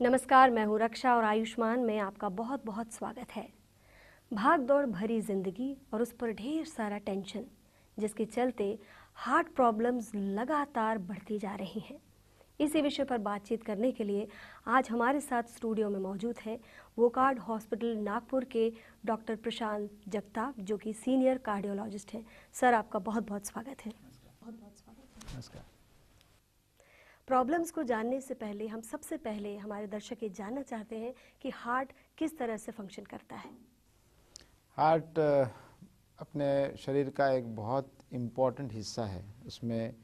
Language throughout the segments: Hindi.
नमस्कार, मैं हूँ रक्षा और आयुष्मान में आपका बहुत बहुत स्वागत है। भाग दौड़ भरी जिंदगी और उस पर ढेर सारा टेंशन, जिसके चलते हार्ट प्रॉब्लम्स लगातार बढ़ती जा रही हैं। इसी विषय पर बातचीत करने के लिए आज हमारे साथ स्टूडियो में मौजूद हैं वोकार्ड हॉस्पिटल नागपुर के डॉक्टर प्रशांत जगताप, जो कि सीनियर कार्डियोलॉजिस्ट हैं। सर, आपका बहुत बहुत स्वागत है। बहुत बहुत स्वागत है। नमस्कार। प्रॉब्लम्स को जानने से पहले हम सबसे पहले हमारे दर्शक ये जानना चाहते हैं कि हार्ट किस तरह से फंक्शन करता है। हार्ट अपने शरीर का एक बहुत इम्पॉर्टेंट हिस्सा है। उसमें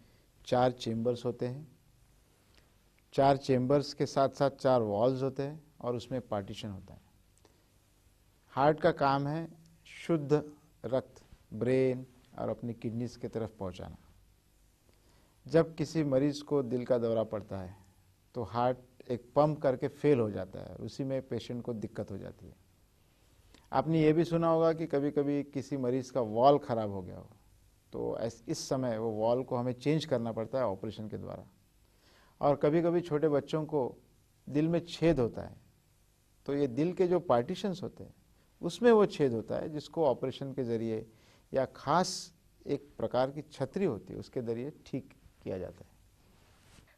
4 चेम्बर्स होते हैं। 4 चेम्बर्स के साथ साथ 4 वॉल्व्स होते हैं और उसमें पार्टीशन होता है। हार्ट का काम है शुद्ध रक्त ब्रेन और अपनी किडनीज की तरफ पहुंचाना। जब किसी मरीज को दिल का दौरा पड़ता है तो हार्ट एक पंप करके फेल हो जाता है, उसी में पेशेंट को दिक्कत हो जाती है। आपने ये भी सुना होगा कि कभी कभी किसी मरीज का वॉल ख़राब हो गया हो, तो इस समय वो वॉल को हमें चेंज करना पड़ता है ऑपरेशन के द्वारा। और कभी कभी छोटे बच्चों को दिल में छेद होता है, तो ये दिल के जो पार्टीशंस होते हैं उसमें वो छेद होता है, जिसको ऑपरेशन के ज़रिए या ख़ास एक प्रकार की छतरी होती है उसके ज़रिए ठीक किया जाता है।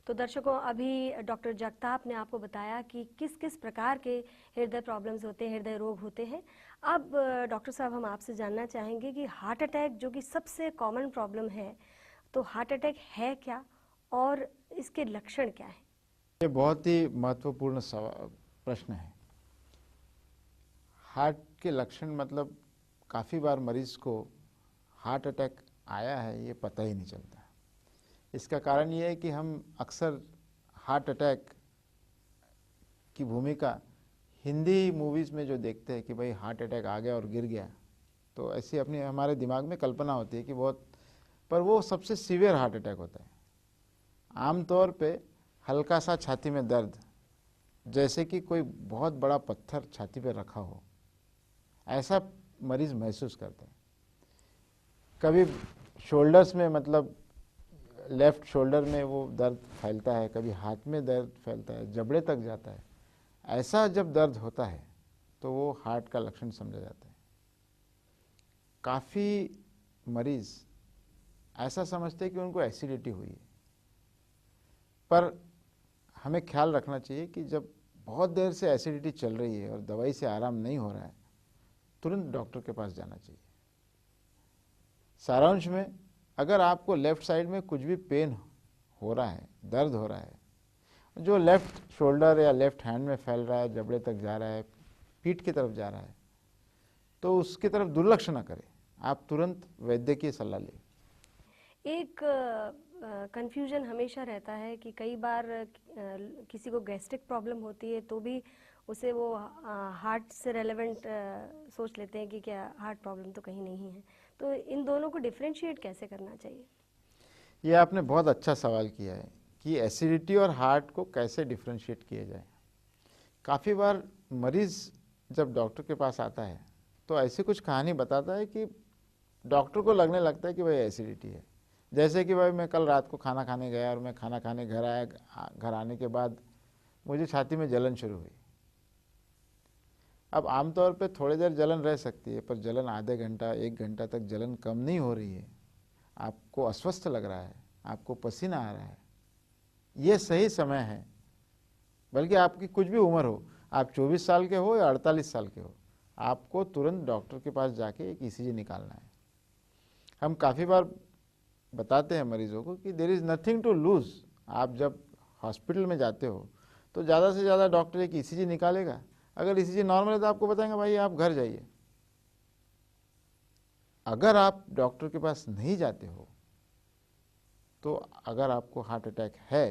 तो दर्शकों, अभी डॉक्टर जगताप ने आपको बताया कि किस किस प्रकार के हृदय प्रॉब्लम्स होते हैं, हृदय रोग होते हैं। अब डॉक्टर साहब, हम आपसे जानना चाहेंगे कि हार्ट अटैक, जो कि सबसे कॉमन प्रॉब्लम है, तो हार्ट अटैक है क्या और इसके लक्षण क्या हैं? ये बहुत ही महत्वपूर्ण प्रश्न है। हार्ट के लक्षण मतलब काफ़ी बार मरीज को हार्ट अटैक आया है ये पता ही नहीं चलता। इसका कारण ये है कि हम अक्सर हार्ट अटैक की भूमिका हिंदी मूवीज़ में जो देखते हैं कि भाई हार्ट अटैक आ गया और गिर गया, तो ऐसी अपनी हमारे दिमाग में कल्पना होती है कि बहुत, पर वो सबसे सीवियर हार्ट अटैक होता है। आमतौर पे हल्का सा छाती में दर्द, जैसे कि कोई बहुत बड़ा पत्थर छाती पे रखा हो, ऐसा मरीज महसूस करता है। कभी शोल्डर्स में, मतलब लेफ्ट शोल्डर में वो दर्द फैलता है, कभी हाथ में दर्द फैलता है, जबड़े तक जाता है। ऐसा जब दर्द होता है तो वो हार्ट का लक्षण समझा जाता है। काफ़ी मरीज ऐसा समझते हैं कि उनको एसिडिटी हुई है, पर हमें ख्याल रखना चाहिए कि जब बहुत देर से एसिडिटी चल रही है और दवाई से आराम नहीं हो रहा है, तुरंत डॉक्टर के पास जाना चाहिए। सारांश में, अगर आपको लेफ्ट साइड में कुछ भी पेन हो रहा है, दर्द हो रहा है, जो लेफ्ट शोल्डर या लेफ्ट हैंड में फैल रहा है, जबड़े तक जा रहा है, पीठ की तरफ जा रहा है, तो उसकी तरफ दुर्लक्ष्य न करें, आप तुरंत वैद्यकीय सलाह लें। एक कंफ्यूजन हमेशा रहता है कि कई बार किसी को गैस्ट्रिक प्रॉब्लम होती है तो भी उसे वो हार्ट से रेलेवेंट सोच लेते हैं कि क्या हार्ट प्रॉब्लम तो कहीं नहीं है। तो इन दोनों को डिफरेंशिएट कैसे करना चाहिए? ये आपने बहुत अच्छा सवाल किया है कि एसिडिटी और हार्ट को कैसे डिफ्रेंशिएट किया जाए। काफ़ी बार मरीज़ जब डॉक्टर के पास आता है तो ऐसी कुछ कहानी बताता है कि डॉक्टर को लगने लगता है कि भाई एसिडिटी है। जैसे कि भाई मैं कल रात को खाना खाने गया और मैं खाना खाने घर आया, घर आने के बाद मुझे छाती में जलन शुरू हुई। अब आमतौर पे थोड़ी देर जलन रह सकती है, पर जलन आधे घंटा 1 घंटा तक जलन कम नहीं हो रही है, आपको अस्वस्थ लग रहा है, आपको पसीना आ रहा है, ये सही समय है। बल्कि आपकी कुछ भी उम्र हो, आप 24 साल के हो या 48 साल के हो, आपको तुरंत डॉक्टर के पास जाके एक ईसीजी निकालना है। हम काफ़ी बार बताते हैं मरीजों को कि there is nothing to lose. आप जब हॉस्पिटल में जाते हो तो ज़्यादा से ज़्यादा डॉक्टर एक ईसीजी निकालेगा। अगर ईसीजी नॉर्मल है तो आपको बताएंगे भाई आप घर जाइए। अगर आप डॉक्टर के पास नहीं जाते हो तो अगर आपको हार्ट अटैक है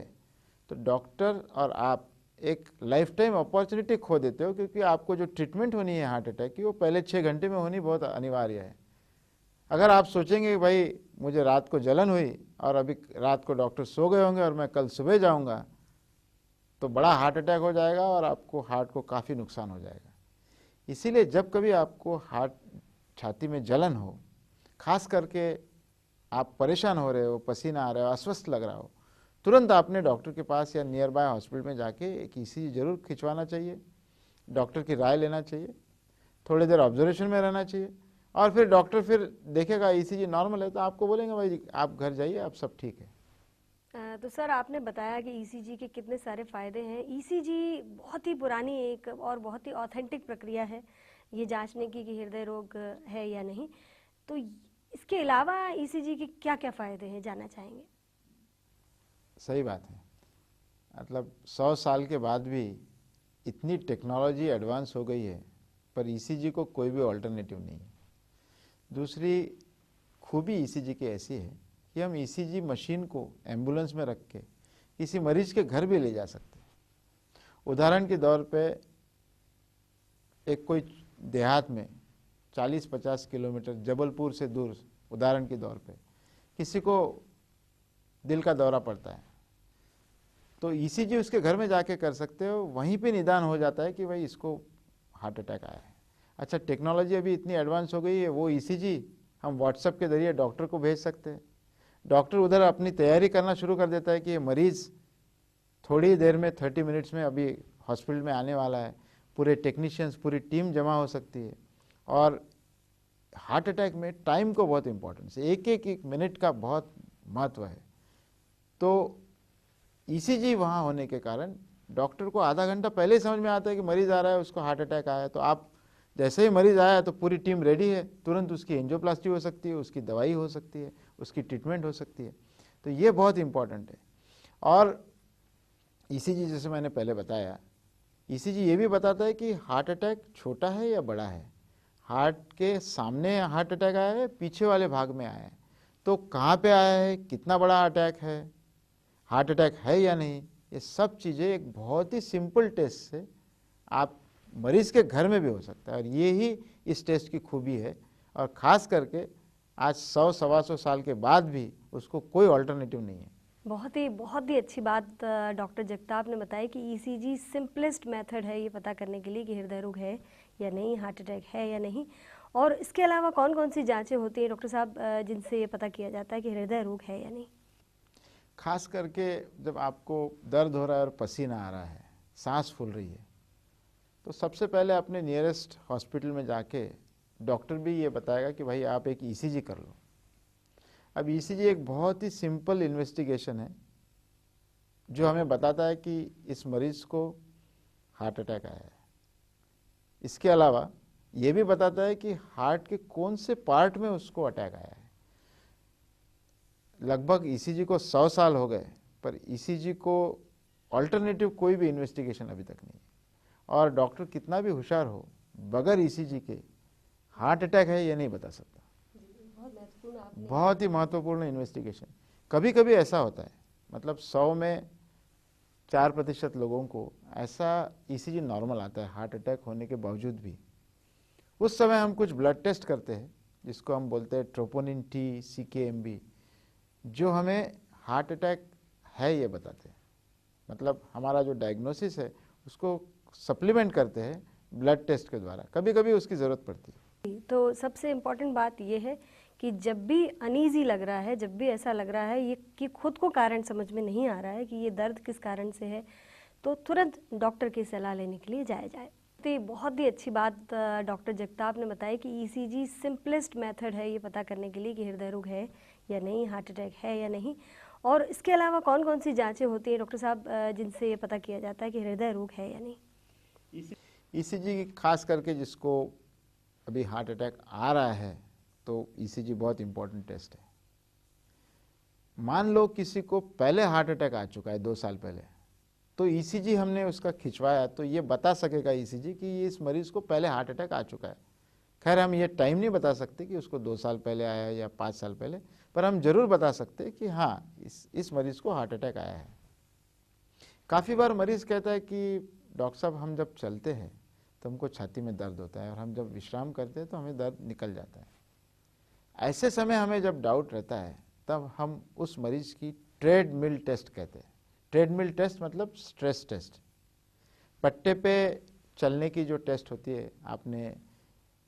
तो डॉक्टर और आप एक लाइफ टाइम अपॉर्चुनिटी खो देते हो, क्योंकि आपको जो ट्रीटमेंट होनी है हार्ट अटैक की वो पहले 6 घंटे में होनी बहुत अनिवार्य है। अगर आप सोचेंगे कि भाई मुझे रात को जलन हुई और अभी रात को डॉक्टर सो गए होंगे और मैं कल सुबह जाऊंगा, तो बड़ा हार्ट अटैक हो जाएगा और आपको हार्ट को काफ़ी नुकसान हो जाएगा। इसीलिए जब कभी आपको हार्ट छाती में जलन हो, खास करके आप परेशान हो रहे हो, पसीना आ रहा हो, अस्वस्थ लग रहा हो, तुरंत आपने डॉक्टर के पास या नियर बाय हॉस्पिटल में जाके एक ईसीजी जरूर खिंचवाना चाहिए, डॉक्टर की राय लेना चाहिए, थोड़ी देर ऑब्जर्वेशन में रहना चाहिए, और फिर डॉक्टर फिर देखेगा ईसीजी नॉर्मल है तो आपको बोलेंगे भाई आप घर जाइए, आप सब ठीक है। तो सर आपने बताया कि ईसीजी के कितने सारे फ़ायदे हैं। ईसीजी बहुत ही पुरानी एक और बहुत ही ऑथेंटिक प्रक्रिया है ये जांचने की कि हृदय रोग है या नहीं। तो इसके अलावा ईसीजी के क्या क्या फ़ायदे हैं जानना चाहेंगे। सही बात है, मतलब 100 साल के बाद भी इतनी टेक्नोलॉजी एडवांस हो गई है पर ईसीजी को कोई भी ऑल्टरनेटिव नहीं है। दूसरी खूबी ईसीजी की ऐसी है कि हम ईसीजी मशीन को एम्बुलेंस में रख के किसी मरीज के घर भी ले जा सकते हैं। उदाहरण के तौर पे एक कोई देहात में 40-50 किलोमीटर जबलपुर से दूर, उदाहरण के तौर पे किसी को दिल का दौरा पड़ता है तो ईसीजी उसके घर में जाके कर सकते हो, वहीं पे निदान हो जाता है कि भाई इसको हार्ट अटैक आया है। अच्छा, टेक्नोलॉजी अभी इतनी एडवांस हो गई है, वो ईसीजी हम व्हाट्सएप के जरिए डॉक्टर को भेज सकते हैं। डॉक्टर उधर अपनी तैयारी करना शुरू कर देता है कि ये मरीज़ थोड़ी देर में 30 मिनट्स में अभी हॉस्पिटल में आने वाला है। पूरे टेक्नीशियंस, पूरी टीम जमा हो सकती है। और हार्ट अटैक में टाइम को बहुत इंपॉर्टेंस है, एक मिनट का बहुत महत्व है। तो ईसीजी वहाँ होने के कारण डॉक्टर को आधा घंटा पहले ही समझ में आता है कि मरीज़ आ रहा है, उसको हार्ट अटैक आया है। तो आप जैसे ही मरीज़ आया तो पूरी टीम रेडी है, तुरंत उसकी एंजियोप्लास्टी हो सकती है, उसकी दवाई हो सकती है, उसकी ट्रीटमेंट हो सकती है। तो ये बहुत इंपॉर्टेंट है। और ईसीजी जैसे मैंने पहले बताया, ईसीजी ये भी बताता है कि हार्ट अटैक छोटा है या बड़ा है, हार्ट के सामने हार्ट अटैक आया है, पीछे वाले भाग में आया है, तो कहाँ पे आया है, कितना बड़ा अटैक है, हार्ट अटैक है या नहीं। ये सब चीज़ें एक बहुत ही सिंपल टेस्ट से आप मरीज़ के घर में भी हो सकता है। और ये ही इस टेस्ट की खूबी है। और ख़ास करके आज 100-125 साल के बाद भी उसको कोई ऑल्टरनेटिव नहीं है। बहुत ही अच्छी बात डॉक्टर जगताप ने बताई कि ईसीजी सिंपलेस्ट मेथड है ये पता करने के लिए कि हृदय रोग है या नहीं, हार्ट अटैक है या नहीं। और इसके अलावा कौन कौन सी जांचें होती हैं डॉक्टर साहब जिनसे ये पता किया जाता है कि हृदय रोग है या नहीं। खास करके जब आपको दर्द हो रहा है और पसीना आ रहा है, सांस फूल रही है, तो सबसे पहले अपने नियरेस्ट हॉस्पिटल में जाके डॉक्टर भी ये बताएगा कि भाई आप एक ईसीजी कर लो। अब ईसीजी एक बहुत ही सिंपल इन्वेस्टिगेशन है जो हमें बताता है कि इस मरीज को हार्ट अटैक आया है। इसके अलावा ये भी बताता है कि हार्ट के कौन से पार्ट में उसको अटैक आया है। लगभग ईसीजी को 100 साल हो गए पर ईसीजी को ऑल्टरनेटिव कोई भी इन्वेस्टिगेशन अभी तक नहीं है। और डॉक्टर कितना भी होशियार हो, बगैर ईसीजी के हार्ट अटैक है ये नहीं बता सकता। बहुत ही महत्वपूर्ण इन्वेस्टिगेशन। कभी कभी ऐसा होता है, मतलब 100 में 4% लोगों को ऐसा ईसीजी नॉर्मल आता है हार्ट अटैक होने के बावजूद भी। उस समय हम कुछ ब्लड टेस्ट करते हैं जिसको हम बोलते हैं ट्रोपोनिन टी, CKMB, जो हमें हार्ट अटैक है ये बताते हैं। मतलब हमारा जो डायग्नोसिस है उसको सप्लीमेंट करते हैं ब्लड टेस्ट के द्वारा, कभी कभी उसकी ज़रूरत पड़ती है। तो सबसे इम्पोर्टेंट बात ये है कि जब भी अनईजी लग रहा है, जब भी ऐसा लग रहा है ये कि खुद को कारण समझ में नहीं आ रहा है कि ये दर्द किस कारण से है, तो तुरंत डॉक्टर की सलाह लेने के लिए जाया जाए। तो बहुत ही अच्छी बात डॉक्टर जगताप ने बताई कि ईसीजी सिंपलेस्ट मेथड है ये पता करने के लिए कि हृदय रोग है या नहीं, हार्ट अटैक है या नहीं। और इसके अलावा कौन कौन सी जांचें होती हैं डॉक्टर साहब जिनसे ये पता किया जाता है कि हृदय रोग है या नहीं। ईसीजी खास करके जिसको अभी हार्ट अटैक आ रहा है तो ईसीजी बहुत इंपॉर्टेंट टेस्ट है। मान लो किसी को पहले हार्ट अटैक आ चुका है 2 साल पहले, तो ईसीजी हमने उसका खिंचवाया तो ये बता सकेगा ईसीजी कि इस मरीज को पहले हार्ट अटैक आ चुका है। खैर हम ये टाइम नहीं बता सकते कि उसको 2 साल पहले आया है या 5 साल पहले, पर हम जरूर बता सकते हैं कि हाँ इस मरीज को हार्ट अटैक आया है। काफ़ी बार मरीज कहता है कि डॉक्टर साहब हम जब चलते हैं तो हमको छाती में दर्द होता है और हम जब विश्राम करते हैं तो हमें दर्द निकल जाता है। ऐसे समय हमें जब डाउट रहता है तब हम उस मरीज की ट्रेडमिल टेस्ट कहते हैं। ट्रेडमिल टेस्ट मतलब स्ट्रेस टेस्ट। पट्टे पे चलने की जो टेस्ट होती है, आपने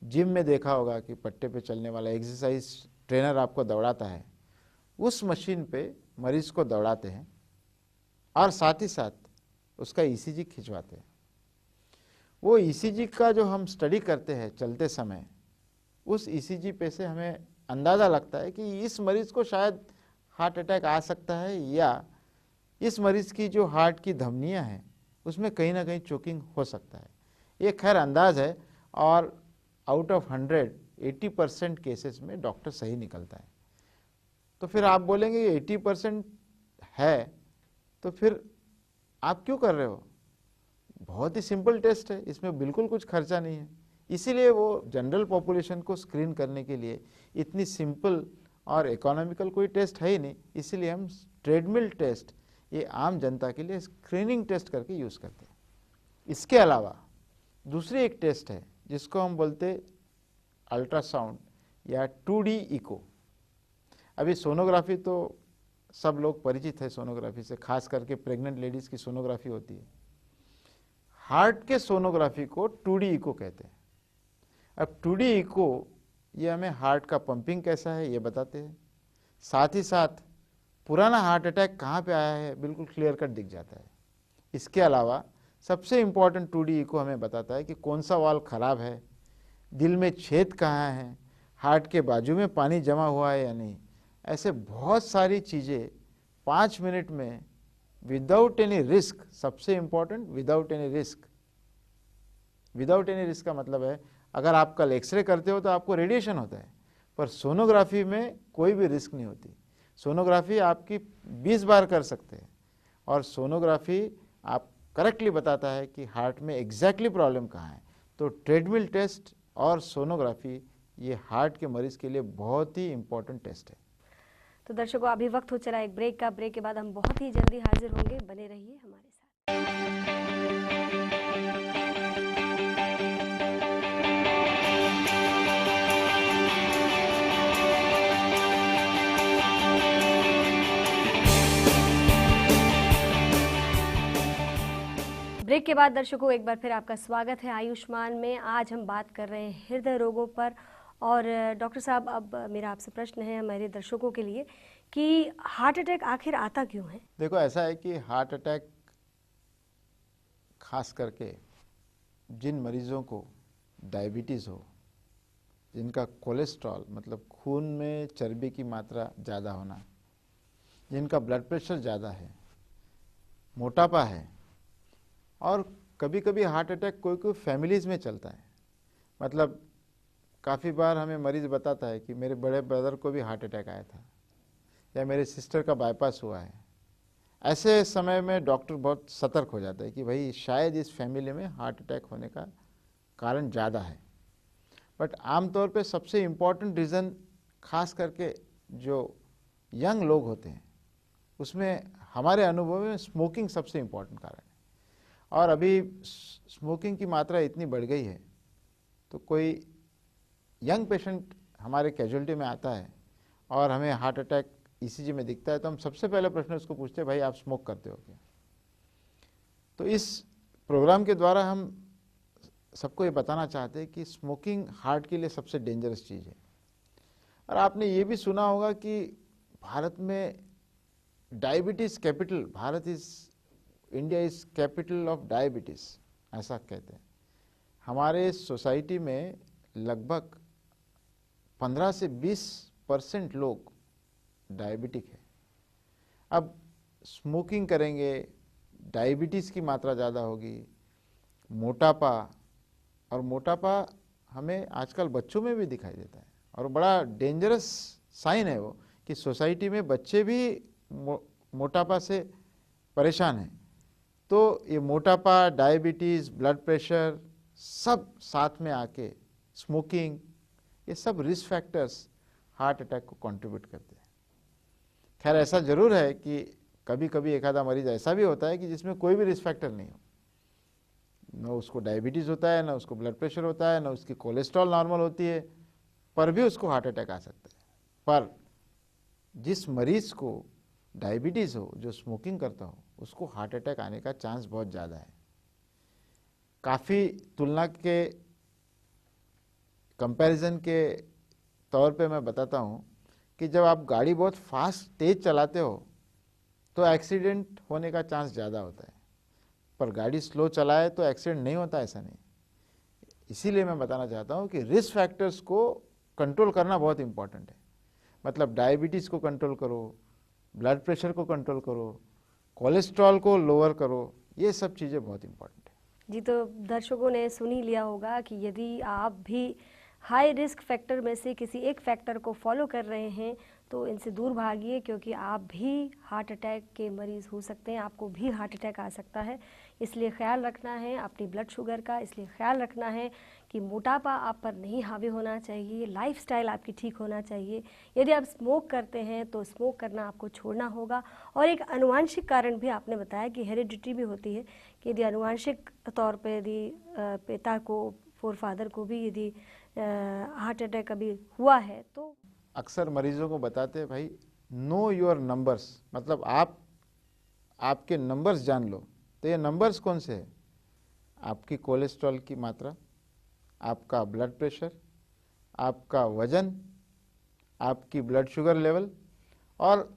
जिम में देखा होगा कि पट्टे पे चलने वाला एक्सरसाइज ट्रेनर आपको दौड़ाता है, उस मशीन पे मरीज को दौड़ाते हैं और साथ ही साथ उसका ईसीजी खिंचवाते हैं। वो ईसीजी का जो हम स्टडी करते हैं चलते समय, उस ईसीजी पे से हमें अंदाज़ा लगता है कि इस मरीज़ को शायद हार्ट अटैक आ सकता है, या इस मरीज़ की जो हार्ट की धमनियाँ हैं उसमें कहीं ना कहीं चोकिंग हो सकता है। ये खैर अंदाज है, और आउट ऑफ 100 80% केसेस में डॉक्टर सही निकलता है। तो फिर आप बोलेंगे 80% है तो फिर आप क्यों कर रहे हो? बहुत ही सिंपल टेस्ट है, इसमें बिल्कुल कुछ खर्चा नहीं है। इसीलिए वो जनरल पॉपुलेशन को स्क्रीन करने के लिए इतनी सिंपल और इकोनॉमिकल कोई टेस्ट है ही नहीं, इसीलिए हम ट्रेडमिल टेस्ट ये आम जनता के लिए स्क्रीनिंग टेस्ट करके यूज़ करते हैं। इसके अलावा दूसरी एक टेस्ट है जिसको हम बोलते अल्ट्रासाउंड या 2D इको। अभी सोनोग्राफी तो सब लोग परिचित है सोनोग्राफी से, खास करके प्रेग्नेंट लेडीज़ की सोनोग्राफी होती है। हार्ट के सोनोग्राफी को 2D इको कहते हैं। अब 2D इको ये हमें हार्ट का पंपिंग कैसा है ये बताते हैं, साथ ही साथ पुराना हार्ट अटैक कहाँ पे आया है बिल्कुल क्लियर कट दिख जाता है। इसके अलावा सबसे इम्पॉर्टेंट 2D इको हमें बताता है कि कौन सा वाल्व खराब है, दिल में छेद कहाँ है, हार्ट के बाजू में पानी जमा हुआ है या नहीं। ऐसे बहुत सारी चीज़ें 5 मिनट में विदाउट एनी रिस्क, सबसे important without any risk. Without any risk का मतलब है अगर आप कल एक्सरे करते हो तो आपको रेडिएशन होता है, पर सोनोग्राफी में कोई भी रिस्क नहीं होती। सोनोग्राफी आपकी 20 बार कर सकते हैं, और सोनोग्राफी आप करेक्टली बताता है कि हार्ट में एग्जैक्टली प्रॉब्लम कहाँ है। तो ट्रेडमिल टेस्ट और सोनोग्राफी ये हार्ट के मरीज़ के लिए बहुत ही इम्पोर्टेंट टेस्ट है। तो दर्शकों, अभी वक्त हो चला एक ब्रेक का। ब्रेक के बाद हम बहुत ही जल्दी हाजिर होंगे, बने रहिए हमारे साथ। ब्रेक के बाद दर्शकों एक बार फिर आपका स्वागत है आयुष्मान में। आज हम बात कर रहे हैं हृदय रोगों पर। और डॉक्टर साहब, अब मेरा आपसे प्रश्न है हमारे दर्शकों के लिए कि हार्ट अटैक आखिर आता क्यों है? देखो, ऐसा है कि हार्ट अटैक खास करके जिन मरीज़ों को डायबिटीज़ हो, जिनका कोलेस्ट्रॉल मतलब खून में चर्बी की मात्रा ज़्यादा होना, जिनका ब्लड प्रेशर ज़्यादा है, मोटापा है, और कभी कभी हार्ट अटैक कोई कोई फैमिलीज़ में चलता है। मतलब काफ़ी बार हमें मरीज़ बताता है कि मेरे बड़े ब्रदर को भी हार्ट अटैक आया था, या मेरे सिस्टर का बाईपास हुआ है। ऐसे समय में डॉक्टर बहुत सतर्क हो जाता है कि भाई शायद इस फैमिली में हार्ट अटैक होने का कारण ज़्यादा है। बट आमतौर पे सबसे इम्पॉर्टेंट रीज़न, खास करके जो यंग लोग होते हैं, उसमें हमारे अनुभव में स्मोकिंग सबसे इम्पॉर्टेंट कारण है। और अभी स्मोकिंग की मात्रा इतनी बढ़ गई है, तो कोई यंग पेशेंट हमारे कैजुअलिटी में आता है और हमें हार्ट अटैक ईसीजी में दिखता है, तो हम सबसे पहले प्रश्न उसको पूछते हैं, भाई आप स्मोक करते हो क्या? तो इस प्रोग्राम के द्वारा हम सबको ये बताना चाहते हैं कि स्मोकिंग हार्ट के लिए सबसे डेंजरस चीज़ है। और आपने ये भी सुना होगा कि भारत में diabetes capital, Bharat is India is capital of diabetes, ऐसा कहते हैं। हमारे सोसाइटी में लगभग 15 से 20% लोग डायबिटिक है। अब स्मोकिंग करेंगे, डायबिटीज़ की मात्रा ज़्यादा होगी, मोटापा, और मोटापा हमें आजकल बच्चों में भी दिखाई देता है, और बड़ा डेंजरस साइन है वो कि सोसाइटी में बच्चे भी मोटापा से परेशान हैं। तो ये मोटापा, डायबिटीज़, ब्लड प्रेशर सब साथ में आके, स्मोकिंग, ये सब रिस्क फैक्टर्स हार्ट अटैक को कंट्रीब्यूट करते हैं। खैर ऐसा ज़रूर है कि कभी कभी एक आधा मरीज ऐसा भी होता है कि जिसमें कोई भी रिस्क फैक्टर नहीं हो, न उसको डायबिटीज़ होता है, न उसको ब्लड प्रेशर होता है, न उसकी कोलेस्ट्रॉल नॉर्मल होती है, पर भी उसको हार्ट अटैक आ सकता है। पर जिस मरीज़ को डायबिटीज़ हो, जो स्मोकिंग करता हो, उसको हार्ट अटैक आने का चांस बहुत ज़्यादा है। काफ़ी तुलना के कंपैरिजन के तौर पे मैं बताता हूँ कि जब आप गाड़ी बहुत फास्ट तेज़ चलाते हो तो एक्सीडेंट होने का चांस ज़्यादा होता है। पर गाड़ी स्लो चलाए तो एक्सीडेंट नहीं होता, ऐसा नहीं। इसीलिए मैं बताना चाहता हूँ कि रिस्क फैक्टर्स को कंट्रोल करना बहुत इंपॉर्टेंट है। मतलब डायबिटीज़ को कंट्रोल करो, ब्लड प्रेशर को कंट्रोल करो, कोलेस्ट्रॉल को लोअर करो, ये सब चीज़ें बहुत इंपॉर्टेंट है। जी, तो दर्शकों ने सुन ही लिया होगा कि यदि आप भी हाई रिस्क फैक्टर में से किसी एक फैक्टर को फॉलो कर रहे हैं तो इनसे दूर भागिए, क्योंकि आप भी हार्ट अटैक के मरीज़ हो सकते हैं, आपको भी हार्ट अटैक आ सकता है। इसलिए ख्याल रखना है अपनी ब्लड शुगर का, इसलिए ख्याल रखना है कि मोटापा आप पर नहीं हावी होना चाहिए, लाइफस्टाइल आपकी ठीक होना चाहिए। यदि आप स्मोक करते हैं तो स्मोक करना आपको छोड़ना होगा। और एक आनुवांशिक कारण भी आपने बताया कि हेरिडिटी भी होती है, कि यदि आनुवांशिक तौर पर यदि पिता को, फोरफादर को भी यदि हार्ट अटैक कभी हुआ है तो अक्सर मरीजों को बताते हैं, भाई नो योर नंबर्स, मतलब आपके नंबर्स जान लो। तो ये नंबर्स कौन से हैं? आपकी कोलेस्ट्रॉल की मात्रा, आपका ब्लड प्रेशर, आपका वजन, आपकी ब्लड शुगर लेवल, और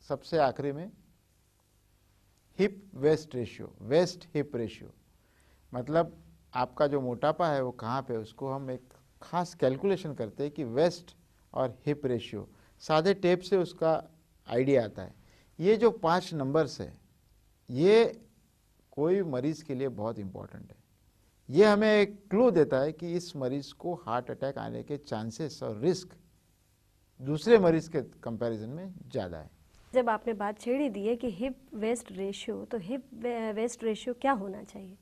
सबसे आखिरी में hip waist ratio, waist hip ratio. मतलब आपका जो मोटापा है वो कहाँ पे, उसको हम एक खास कैलकुलेशन करते हैं कि वेस्ट और हिप रेशियो, सादे टेप से उसका आइडिया आता है। ये जो 5 नंबर्स है, ये कोई मरीज़ के लिए बहुत इम्पोर्टेंट है। ये हमें एक क्लू देता है कि इस मरीज़ को हार्ट अटैक आने के चांसेस और रिस्क दूसरे मरीज़ के कंपैरिजन में ज़्यादा है। जब आपने बात छेड़ी दी है कि हिप वेस्ट रेशियो, तो हिप वेस्ट रेशियो क्या होना चाहिए?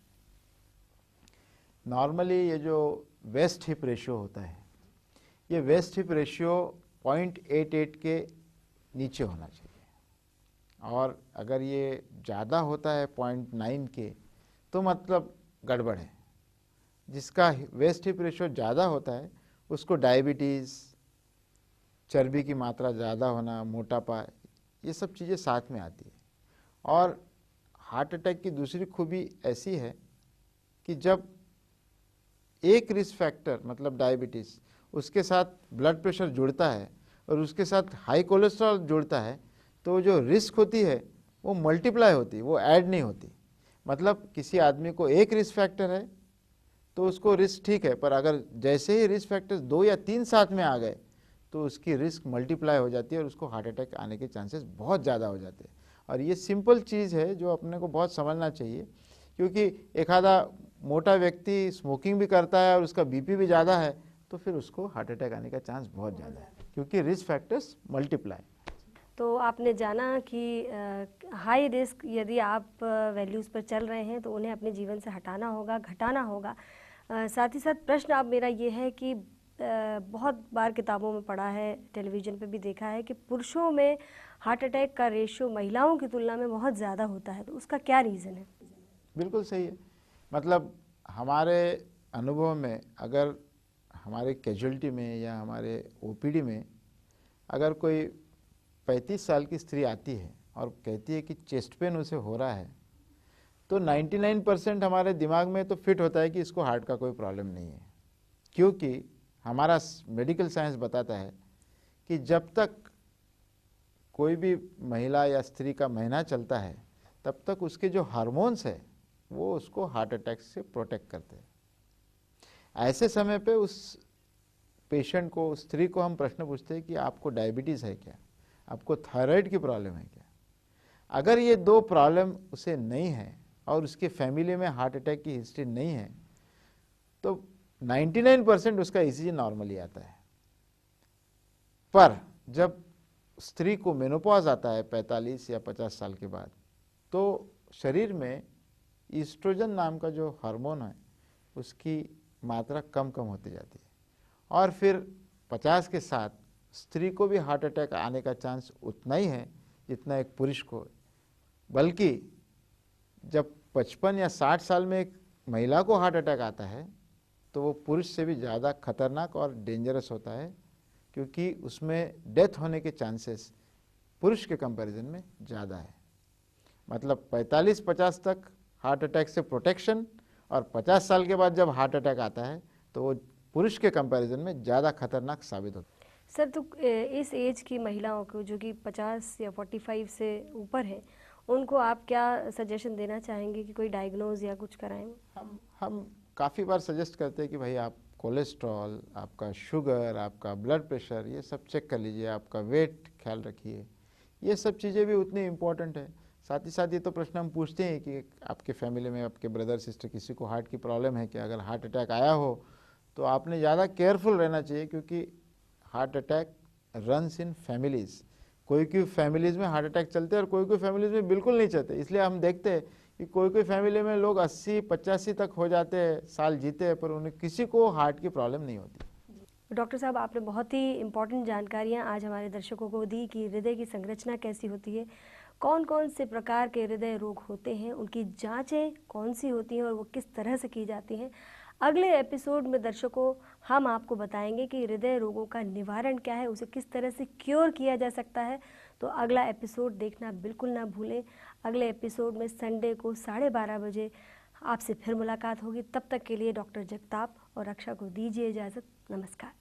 नॉर्मली ये जो वेस्ट हिप रेशियो होता है, ये वेस्ट हिप रेशियो 0.88 के नीचे होना चाहिए। और अगर ये ज़्यादा होता है 0.9 के, तो मतलब गड़बड़ है। जिसका वेस्ट हिप रेशियो ज़्यादा होता है उसको डायबिटीज़, चर्बी की मात्रा ज़्यादा होना, मोटापा, ये सब चीज़ें साथ में आती है। और हार्ट अटैक की दूसरी खूबी ऐसी है कि जब एक रिस्क फैक्टर मतलब डायबिटीज़, उसके साथ ब्लड प्रेशर जुड़ता है और उसके साथ हाई कोलेस्ट्रॉल जुड़ता है, तो जो रिस्क होती है वो मल्टीप्लाई होती है, वो ऐड नहीं होती। मतलब किसी आदमी को एक रिस्क फैक्टर है तो उसको रिस्क ठीक है, पर अगर जैसे ही रिस्क फैक्टर्स 2 या 3 साथ में आ गए तो उसकी रिस्क मल्टीप्लाई हो जाती है और उसको हार्ट अटैक आने के चांसेस बहुत ज़्यादा हो जाते हैं। और ये सिंपल चीज़ है जो अपने को बहुत समझना चाहिए, क्योंकि एक आधा मोटा व्यक्ति स्मोकिंग भी करता है और उसका बीपी भी ज़्यादा है, तो फिर उसको हार्ट अटैक आने का चांस बहुत ज़्यादा है, क्योंकि रिस्क फैक्टर्स मल्टीप्लाई। तो आपने जाना कि हाई रिस्क यदि आप वैल्यूज़ पर चल रहे हैं तो उन्हें अपने जीवन से हटाना होगा, घटाना होगा। साथ ही साथ प्रश्न अब मेरा ये है कि बहुत बार किताबों में पढ़ा है, टेलीविज़न पे भी देखा है कि पुरुषों में हार्ट अटैक का रेशियो महिलाओं की तुलना में बहुत ज़्यादा होता है, तो उसका क्या रीज़न है? बिल्कुल सही है। मतलब हमारे अनुभव में, अगर हमारे कैजुअलिटी में या हमारे ओपीडी में अगर कोई 35 साल की स्त्री आती है और कहती है कि चेस्ट पेन उसे हो रहा है, तो 99% हमारे दिमाग में तो फिट होता है कि इसको हार्ट का कोई प्रॉब्लम नहीं है। क्योंकि हमारा मेडिकल साइंस बताता है कि जब तक कोई भी महिला या स्त्री का महीना चलता है तब तक उसके जो हार्मोन्स है वो उसको हार्ट अटैक से प्रोटेक्ट करते हैं। ऐसे समय पे उस पेशेंट को, उस स्त्री को हम प्रश्न पूछते हैं कि आपको डायबिटीज़ है क्या, आपको थायराइड की प्रॉब्लम है क्या। अगर ये 2 प्रॉब्लम उसे नहीं है और उसके फैमिली में हार्ट अटैक की हिस्ट्री नहीं है, तो 99% उसका ईसीजी नॉर्मली आता है। पर जब स्त्री को मेनोपॉज आता है 45 या 50 साल के बाद, तो शरीर में ईस्ट्रोजन नाम का जो हार्मोन है उसकी मात्रा कम कम होती जाती है, और फिर 50 के साथ स्त्री को भी हार्ट अटैक आने का चांस उतना ही है जितना एक पुरुष को। बल्कि जब 55 या 60 साल में एक महिला को हार्ट अटैक आता है तो वो पुरुष से भी ज़्यादा खतरनाक और डेंजरस होता है, क्योंकि उसमें डेथ होने के चांसेस पुरुष के कंपैरिजन में ज़्यादा है। मतलब 45-50 तक हार्ट अटैक से प्रोटेक्शन, और 50 साल के बाद जब हार्ट अटैक आता है तो वो पुरुष के कंपैरिजन में ज़्यादा खतरनाक साबित होता है। सर, तो इस एज की महिलाओं को जो कि 50 या 45 से ऊपर है, उनको आप क्या सजेशन देना चाहेंगे कि कोई डायग्नोज या कुछ कराएं? हम काफ़ी बार सजेस्ट करते हैं कि भाई आप कोलेस्ट्रॉल, आपका शुगर, आपका ब्लड प्रेशर, ये सब चेक कर लीजिए, आपका वेट ख्याल रखिए। ये सब चीज़ें भी उतनी इम्पोर्टेंट है। साथ ही साथ ये तो प्रश्न हम पूछते हैं कि आपके फैमिली में आपके ब्रदर सिस्टर किसी को हार्ट की प्रॉब्लम है कि अगर हार्ट अटैक आया हो तो आपने ज़्यादा केयरफुल रहना चाहिए, क्योंकि heart attack runs in families. कोई कोई फैमिलीज़ में हार्ट अटैक चलते हैं और कोई कोई फैमिलीज़ में बिल्कुल नहीं चलते। इसलिए हम देखते हैं कि कोई कोई फैमिली में लोग 80-85 तक हो जाते हैं, साल जीते हैं, पर उन्हें किसी को हार्ट की प्रॉब्लम नहीं होती। डॉक्टर साहब, आपने बहुत ही इम्पोर्टेंट जानकारियाँ आज हमारे दर्शकों को दी कि हृदय की संरचना कैसी होती है, कौन कौन से प्रकार के हृदय रोग होते हैं, उनकी जांचें कौन सी होती हैं और वो किस तरह से की जाती हैं। अगले एपिसोड में दर्शकों हम आपको बताएंगे कि हृदय रोगों का निवारण क्या है, उसे किस तरह से क्योर किया जा सकता है। तो अगला एपिसोड देखना बिल्कुल ना भूलें। अगले एपिसोड में संडे को 12:30 बजे आपसे फिर मुलाकात होगी। तब तक के लिए डॉक्टर जगताप और रक्षा को दीजिए इजाज़त। नमस्कार।